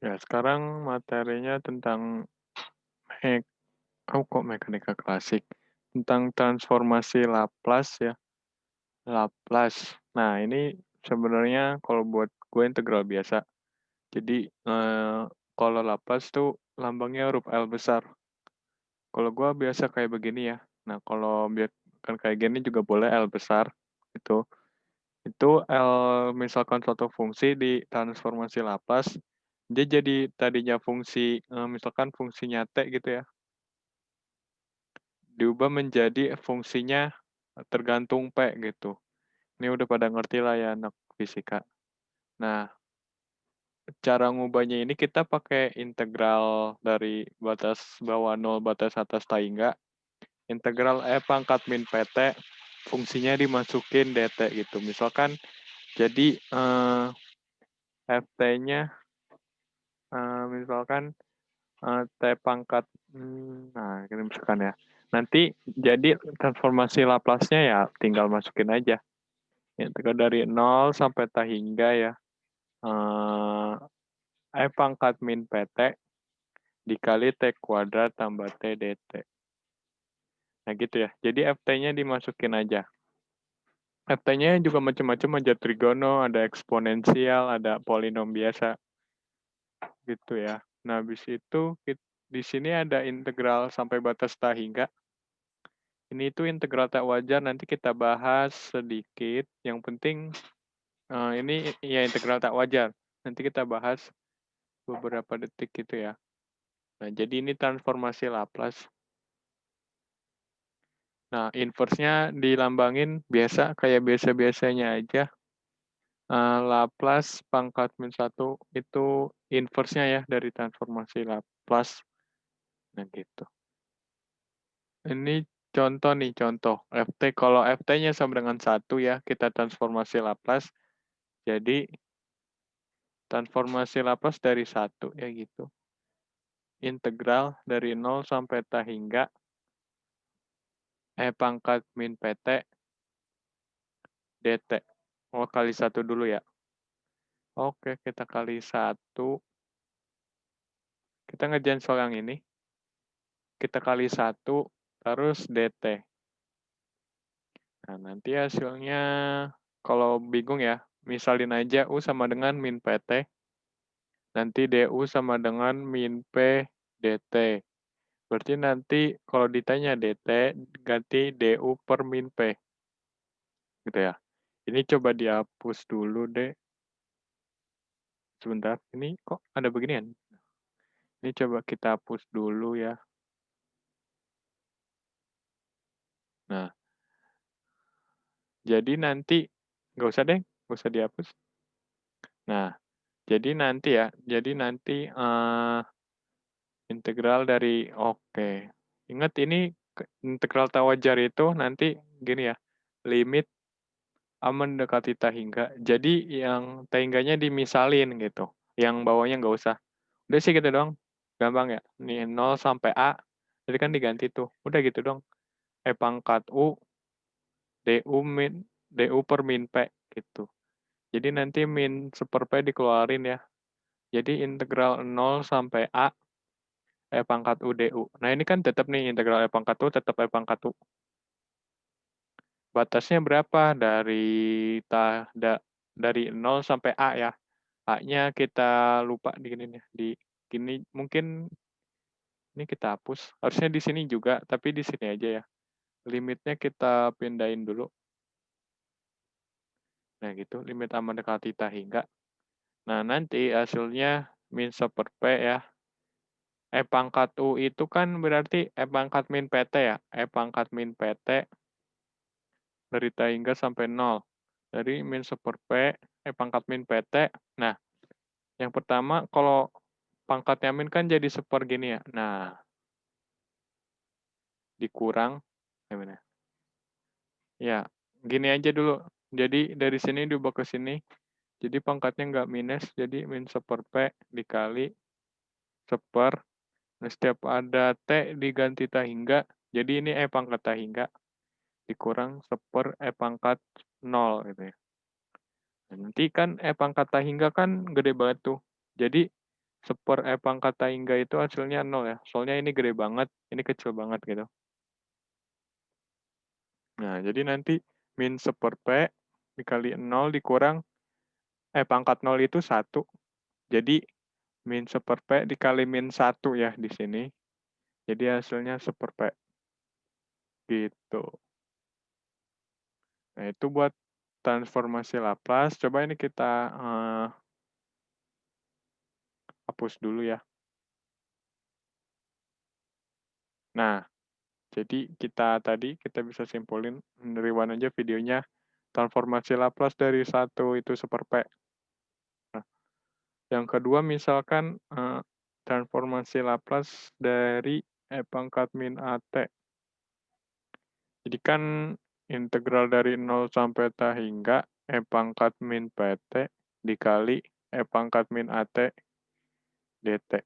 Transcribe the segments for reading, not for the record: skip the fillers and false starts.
Ya, sekarang materinya tentang mek kok mekanika klasik? Tentang transformasi Laplace ya, Laplace. Nah, ini sebenarnya kalau buat gue integral biasa. Jadi, kalau Laplace tuh lambangnya huruf L besar. Kalau gue biasa kayak begini ya. Nah, kalau biar kan kayak gini juga boleh L besar, gitu. Itu L misalkan suatu fungsi di transformasi Laplace, dia jadi tadinya fungsi, misalkan fungsinya T gitu ya, diubah menjadi fungsinya tergantung P gitu. Ini udah pada ngerti lah ya anak fisika. Nah, cara ngubahnya ini kita pakai integral dari batas bawah 0, batas atas tahingga. Integral E pangkat min PT, fungsinya dimasukin dt gitu. Misalkan, jadi ft-nya, misalkan T pangkat, nah ini misalkan ya. Nanti jadi transformasi Laplace-nya ya tinggal masukin aja. Integral dari 0 sampai T hingga ya. E pangkat min PT dikali T kuadrat tambah T dt. Nah gitu ya. Jadi ft-nya dimasukin aja. Ft-nya juga macam-macam, ada trigono, ada eksponensial, ada polinom biasa gitu ya. Nah, habis itu di sini ada integral sampai batas T hingga. Ini itu integral tak wajar, nanti kita bahas sedikit. Yang penting ini ya integral tak wajar. Nanti kita bahas beberapa detik gitu ya. Nah, jadi ini transformasi Laplace. Nah, inverse-nya dilambangin biasa, kayak biasa-biasanya aja. Laplace pangkat min 1 itu inverse-nya ya dari transformasi Laplace. Nah, gitu. Ini contoh nih, contoh. Ft, kalau Ft-nya sama dengan 1 ya, kita transformasi Laplace. Jadi, transformasi Laplace dari 1 ya gitu. Integral dari 0 sampai T hingga E pangkat min PT dt. Oh, kali 1 dulu ya. Oke, kita kali 1. Kita ngerjain soal yang ini. Kita kali 1, terus dt. Nah, nanti hasilnya, kalau bingung ya, misalin aja U sama dengan min PT. Nanti du sama dengan min P dt. Berarti nanti kalau ditanya dt, ganti du per min P. Gitu ya. Ini coba dihapus dulu deh. Sebentar, ini kok ada beginian? Ini coba kita hapus dulu ya. Nah, jadi nanti, nggak usah deh, nggak usah dihapus. Nah, jadi nanti ya, jadi nanti integral dari, oke. Ingat ini integral tak wajar itu nanti gini ya, limit A mendekati T hingga. Jadi yang T hingganya dimisalin gitu. Yang bawahnya nggak usah. Udah sih gitu dong. Gampang ya. Nih 0 sampai A. Jadi kan diganti tuh. Udah gitu dong. E pangkat U, du per min P gitu. Jadi nanti min 1 P dikeluarin ya. Jadi integral 0 sampai A E pangkat U du. Nah ini kan tetap nih integral E pangkat U tetap E pangkat U. Batasnya berapa? Dari 0 sampai A ya. A-nya kita lupa di gini nih. Di gini mungkin ini kita hapus. Harusnya di sini juga, tapi di sini aja ya. Limitnya kita pindahin dulu. Nah gitu, limit A mendekati T hingga. Nah nanti hasilnya min 1 P ya. E pangkat U itu kan berarti E pangkat min PT ya. E pangkat min PT dari T hingga sampai 0. Dari min 1 P, E pangkat min PT. Nah, yang pertama kalau pangkatnya min kan jadi 1 gini ya. Nah, dikurang, gimana? Ya, gini aja dulu. Jadi dari sini diubah ke sini. Jadi pangkatnya nggak minus, jadi min 1 P dikali 1. Nah, setiap ada T diganti T hingga, jadi ini E pangkat T hingga dikurang 1 E pangkat 0 gitu ya. Nah, nanti kan E pangkat T hingga kan gede banget tuh. Jadi 1/E pangkat tahingga itu hasilnya 0 ya. Soalnya ini gede banget, ini kecil banget gitu. Nah, jadi nanti min 1/P dikali 0 dikurang, pangkat 0 itu 1. Jadi min 1/P dikali min 1 ya di sini. Jadi hasilnya 1/P. Gitu. Nah, itu buat transformasi Laplace. Coba ini kita hapus dulu ya. Nah, jadi kita bisa simpulin, rewind aja videonya, transformasi Laplace dari 1 itu 1/P. Nah, yang kedua misalkan transformasi Laplace dari E pangkat min AT. Jadi kan integral dari 0 sampai T hingga E pangkat min PT dikali E pangkat min AT dt.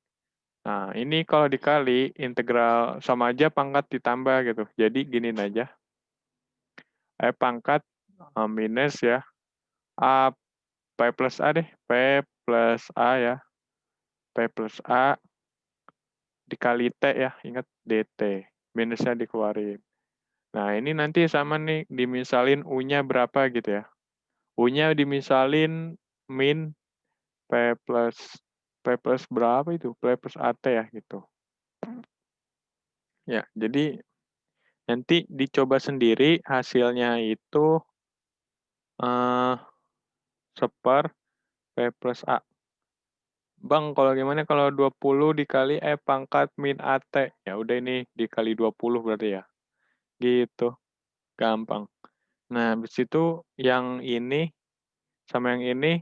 Nah, ini kalau dikali, integral sama aja pangkat ditambah gitu. Jadi giniin aja. E pangkat minus ya, A, P plus A deh. P plus A ya. P plus A dikali T ya, ingat dt. Minusnya dikeluarin. Nah, ini nanti sama nih, dimisalin U-nya berapa gitu ya. U-nya dimisalin min P plus berapa itu? P plus AT ya gitu. Ya, jadi nanti dicoba sendiri hasilnya itu 1/P plus A. Bang, kalau gimana kalau 20 dikali E pangkat min AT? Ya udah ini dikali 20 berarti ya. Gitu. Gampang. Nah, habis itu yang ini sama yang ini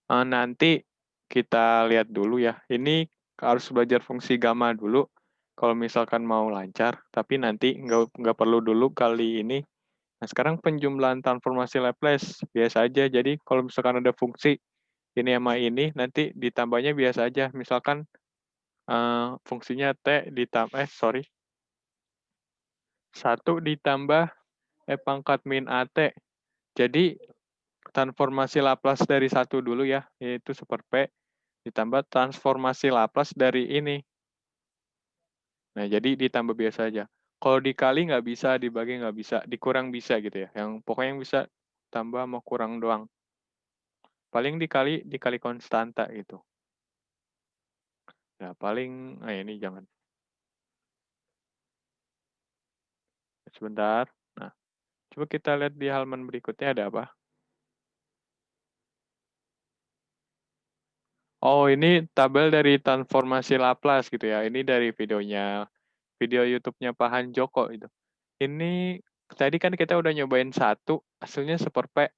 nanti kita lihat dulu ya. Ini harus belajar fungsi gamma dulu kalau misalkan mau lancar, tapi nanti nggak perlu dulu kali ini. Nah, sekarang penjumlahan transformasi Laplace biasa aja. Jadi kalau misalkan ada fungsi ini sama ini, nanti ditambahnya biasa aja. Misalkan fungsinya T ditambah, 1 ditambah E pangkat min AT. Jadi transformasi Laplace dari 1 dulu ya, yaitu 1/P, ditambah transformasi Laplace dari ini. Nah, jadi ditambah biasa aja. Kalau dikali nggak bisa, dibagi nggak bisa, dikurang bisa gitu ya. Yang pokoknya yang bisa tambah mau kurang doang. Paling dikali konstanta gitu. Nah, paling, ini jangan. Sebentar. Nah, coba kita lihat di halaman berikutnya ada apa. Oh, ini tabel dari transformasi Laplace gitu ya. Ini dari videonya, video YouTube-nya Pak Hanjoko itu. Ini tadi kan kita udah nyobain 1, hasilnya 1/P.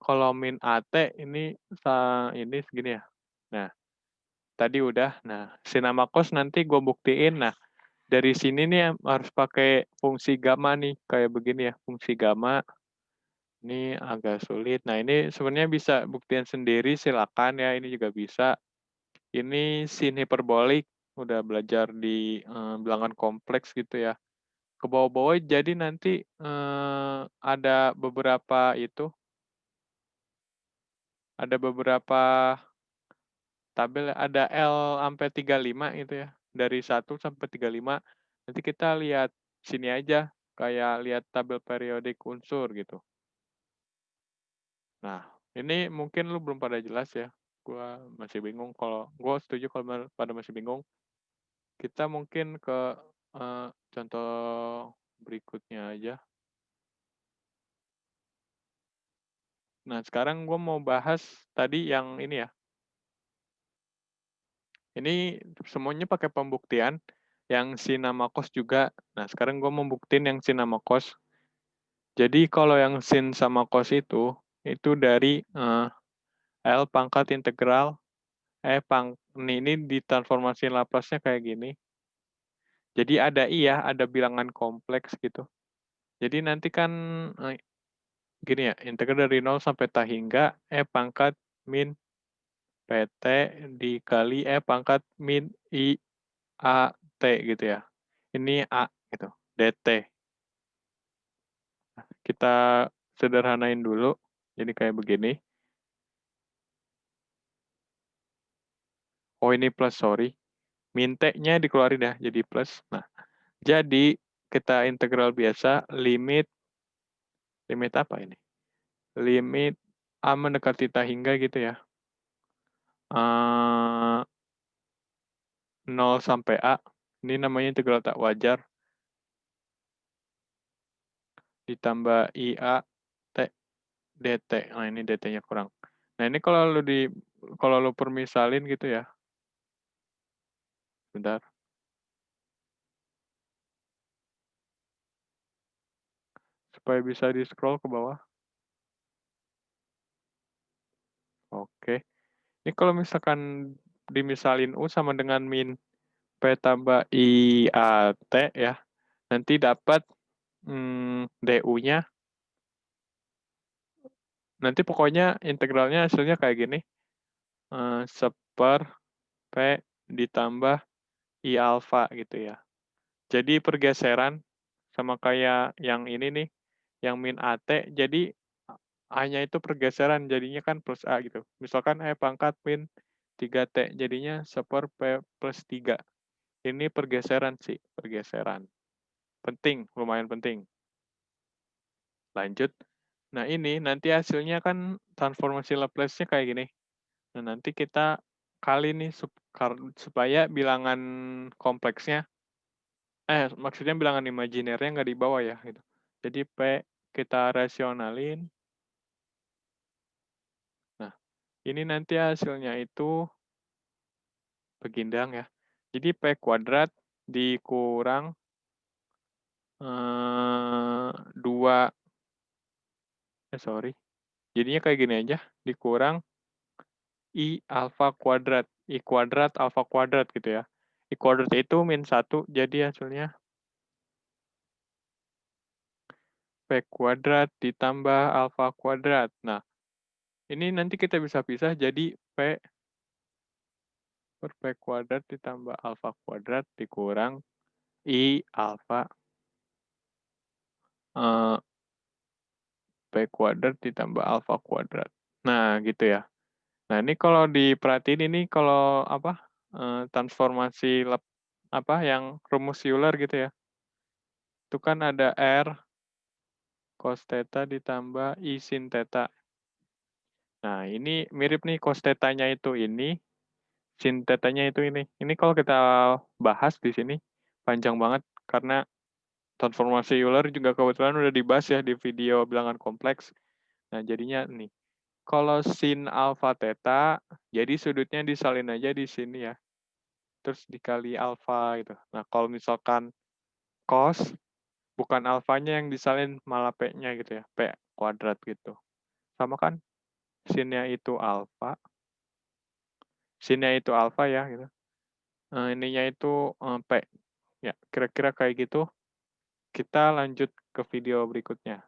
Kalau min AT ini segini ya. Nah, tadi udah. Nah, sinama cos nanti gue buktiin. Nah, dari sini nih harus pakai fungsi gamma nih, kayak begini ya, fungsi gamma. Ini agak sulit. Nah, ini sebenarnya bisa buktian sendiri, silakan ya, ini juga bisa. Ini sin hiperbolik, udah belajar di bilangan kompleks gitu ya. Ke bawah-bawah jadi nanti ada beberapa tabel, ada L sampai 35 gitu ya. Dari 1 sampai 35. Nanti kita lihat sini aja, kayak lihat tabel periodik unsur gitu. Nah, ini mungkin lu belum pada jelas ya. Gua masih bingung, gua setuju kalau pada masih bingung. Kita mungkin ke contoh berikutnya aja. Nah, sekarang gue mau bahas tadi yang ini ya. Ini semuanya pakai pembuktian. Yang sinama cos juga. Nah, sekarang gue mau buktiin yang sinama cos. Jadi kalau yang sin sama cos itu dari L pangkat integral ini ditransformasi Laplace-nya kayak gini. Jadi ada I ya, ada bilangan kompleks gitu. Jadi nanti kan gini ya, integral dari 0 sampai T hingga E pangkat min PT dikali E pangkat min I A T gitu ya. Ini A gitu, dt. Kita sederhanain dulu, jadi kayak begini. Oh, ini plus, sorry. Min T-nya dikeluarin ya, jadi plus. Nah, jadi kita integral biasa, limit apa ini? Limit A mendekati theta hingga gitu ya. 0 sampai A. Ini namanya integral tak wajar. Ditambah IA T dt. Nah, ini dt-nya kurang. Nah, ini kalau lu permisalin gitu ya. Bentar. Supaya bisa di-scroll ke bawah. Oke. Ini kalau misalkan dimisalin U sama dengan min P tambah IAT ya. Nanti dapat DU-nya. Nanti pokoknya integralnya hasilnya kayak gini. Seper P ditambah I alfa gitu ya. Jadi pergeseran sama kayak yang ini nih, yang min AT, jadi A-nya itu pergeseran, jadinya kan plus A gitu. Misalkan E pangkat min 3T, jadinya seper P plus 3. Ini pergeseran sih, pergeseran. Penting, lumayan penting. Lanjut. Nah ini nanti hasilnya kan transformasi Laplace-nya kayak gini. Nah nanti kita kali nih supaya bilangan kompleksnya, maksudnya bilangan imajinernya nggak di bawah ya. Gitu. Jadi P kita rasionalin. Nah ini nanti hasilnya itu begindang ya. Jadi P kuadrat dikurang 2, sorry. Jadinya kayak gini aja, dikurang I alfa kuadrat. I kuadrat alfa kuadrat gitu ya. I kuadrat itu min 1, jadi hasilnya P kuadrat ditambah alfa kuadrat. Nah, ini nanti kita bisa pisah jadi P per P kuadrat ditambah alfa kuadrat dikurang I alfa P kuadrat ditambah alfa kuadrat. Nah, gitu ya. Nah, ini kalau diperhatiin ini kalau transformasi yang rumus Euler gitu ya. Itu kan ada R cos theta ditambah I sin theta. Nah, ini mirip nih cos theta-nya itu ini, sin theta-nya itu ini. Ini kalau kita bahas di sini panjang banget karena transformasi Euler juga kebetulan udah dibahas ya di video bilangan kompleks. Nah, jadinya nih, kalau sin alfa theta, jadi sudutnya disalin aja di sini ya. Terus dikali alfa gitu. Nah, kalau misalkan cos, bukan alfanya yang disalin, malah P-nya gitu ya. P kuadrat gitu. Sama kan? Sinnya itu alfa. Sinnya itu alfa ya gitu. Ininya itu P. Ya, kira-kira kayak gitu. Kita lanjut ke video berikutnya.